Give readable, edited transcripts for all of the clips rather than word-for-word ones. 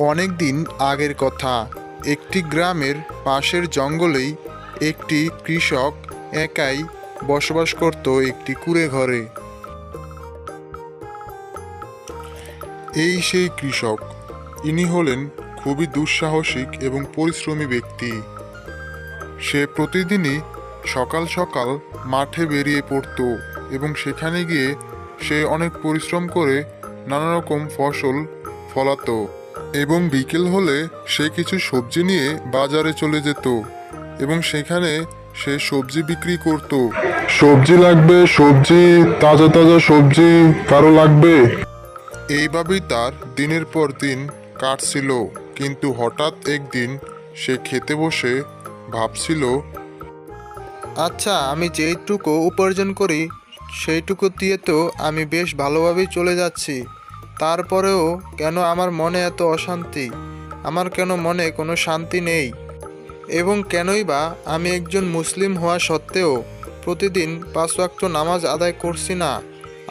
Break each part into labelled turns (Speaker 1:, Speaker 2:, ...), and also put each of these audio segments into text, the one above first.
Speaker 1: অনেক দিন আগের কথা। একটি গ্রামের পাশের জঙ্গলেই একটি কৃষক একাই বসবাস করত একটি কুঁড়ে ঘরে। এই সেই কৃষক। ইনি হলেন খুবই দুঃসাহসিক এবং পরিশ্রমী ব্যক্তি। সে প্রতিদিনই সকাল সকাল মাঠে বেরিয়ে পড়ত এবং সেখানে গিয়ে সে অনেক পরিশ্রম করে নানা রকম ফসল ফলাতো এবং বিকেল হলে সে কিছু সবজি নিয়ে বাজারে চলে যেত এবং সেখানে সে সবজি বিক্রি করত। সবজি লাগবে, সবজি, তাজা তাজা সবজি কারো লাগবে? এইভাবেই তার দিনের পর দিন কাটছিল। কিন্তু হঠাৎ একদিন সে খেতে বসে ভাবছিল, আচ্ছা, আমি যেইটুকু উপার্জন করি সেইটুকু দিয়ে তো আমি বেশ ভালোভাবেই চলে যাচ্ছি। তারপরেও কেন আমার মনে এত অশান্তি? আমার কেন মনে কোনো শান্তি নেই? এবং কেনই বা আমি একজন মুসলিম হওয়া সত্ত্বেও প্রতিদিন 5 ওয়াক্ত নামাজ আদায় করছি না,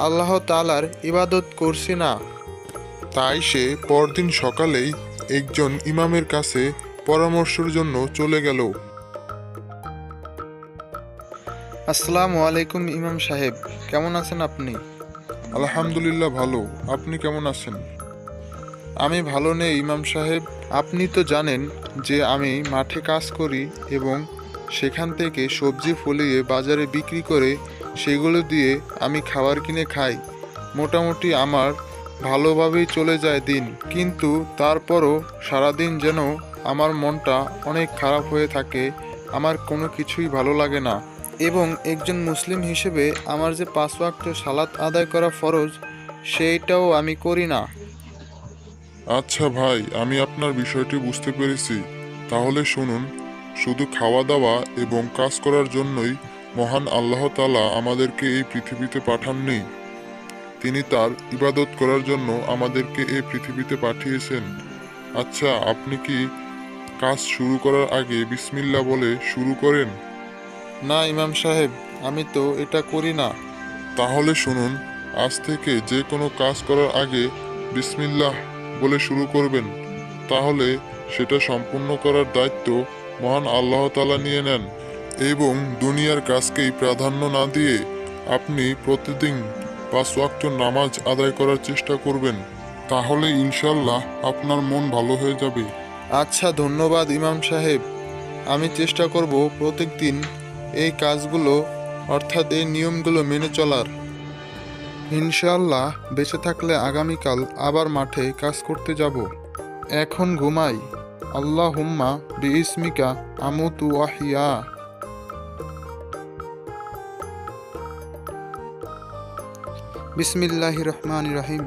Speaker 1: আল্লাহ তাআলার ইবাদত করছি না? তাই সে পরদিন সকালেই একজন ইমামের কাছে পরামর্শের জন্য চলে গেল। আসসালামু আলাইকুম ইমাম সাহেব, কেমন আছেন আপনি? আলহামদুলিল্লাহ ভালো। আপনি কেমন আছেন? আমি ভালো নেই ইমাম সাহেব। আপনি তো জানেন যে আমি মাঠে কাজ করি এবং সেখান থেকে সবজি ফলিয়ে বাজারে বিক্রি করে সেগুলো দিয়ে আমি খাবার কিনে খাই। মোটামুটি আমার ভালোভাবেই চলে যায় দিন, কিন্তু তারপরও সারাদিন যেন আমার মনটা অনেক খারাপ হয়ে থাকে। আমার কোনো কিছুই ভালো লাগে না এবং একজন মুসলিম হিসেবে আমার যে 5 ওয়াক্ত সালাত আদায় করা ফরজ, সেইটাও আমি করি না।
Speaker 2: আচ্ছা ভাই, আমি আপনার বিষয়টি বুঝতে পেরেছি। তাহলে শুনুন, শুধু খাওয়া দাওয়া এবং কাজ করার জন্যই মহান আল্লাহ তাআলা আমাদেরকে এই পৃথিবীতে পাঠাননি। তিনি তার ইবাদত করার জন্য আমাদেরকে এই পৃথিবীতে পাঠিয়েছেন। আচ্ছা, আপনি কি কাজ শুরু করার আগে বিসমিল্লাহ বলে শুরু করেন?
Speaker 1: না ইমাম সাহেব, আমি তো এটা করি না।
Speaker 2: তাহলে শুনুন, আজ থেকে যে কোনো কাজ করার আগে বিসমিল্লাহ বলে শুরু করবেন। তাহলে সেটা সম্পূর্ণ করার দায়িত্ব মহান আল্লাহ তাআলা নিয়ে নেন এবং দুনিয়ার কাজকেই প্রাধান্য না দিয়ে আপনি প্রতিদিন 5 ওয়াক্ত নামাজ আদায় করার চেষ্টা করবেন। তাহলে ইনশাল্লাহ আপনার মন ভালো হয়ে যাবে।
Speaker 1: আচ্ছা, ধন্যবাদ ইমাম সাহেব। আমি চেষ্টা করব প্রত্যেকদিন এই কাজগুলো অর্থাৎ এই নিয়মগুলো মেনে চলার। ইনশাআল্লাহ বেঁচে থাকলে আগামীকাল আবার মাঠে কাজ করতে যাব। এখন ঘুমাই। আল্লাহুম্মা বিইসমিকা আমুতু ওয়াহিয়া। বিসমিল্লাহির রহমানির রহিম।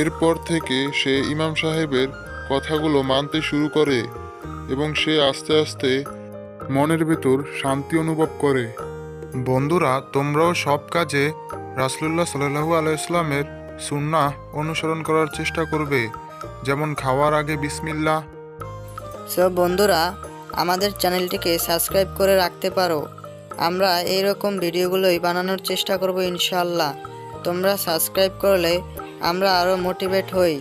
Speaker 2: এরপর থেকে সে ইমাম সাহেবের কথাগুলো মানতে শুরু করে এবং সে আস্তে আস্তে মনের ভেতর শান্তি অনুভব করে। বন্ধুরা, তোমরাও সব কাজে রাসূলুল্লাহ সাল্লাল্লাহু আলাইহি ওয়াসাল্লামের সুন্নাহ অনুসরণ করার চেষ্টা করবে, যেমন খাওয়ার আগে বিসমিল্লাহ।
Speaker 3: সব বন্ধুরা, আমাদের চ্যানেলটিকে সাবস্ক্রাইব করে রাখতে পারো। আমরা এইরকম ভিডিওগুলোই বানানোর চেষ্টা করব ইনশাআল্লাহ। তোমরা সাবস্ক্রাইব করলে আমরা আরও মোটিভেট হই।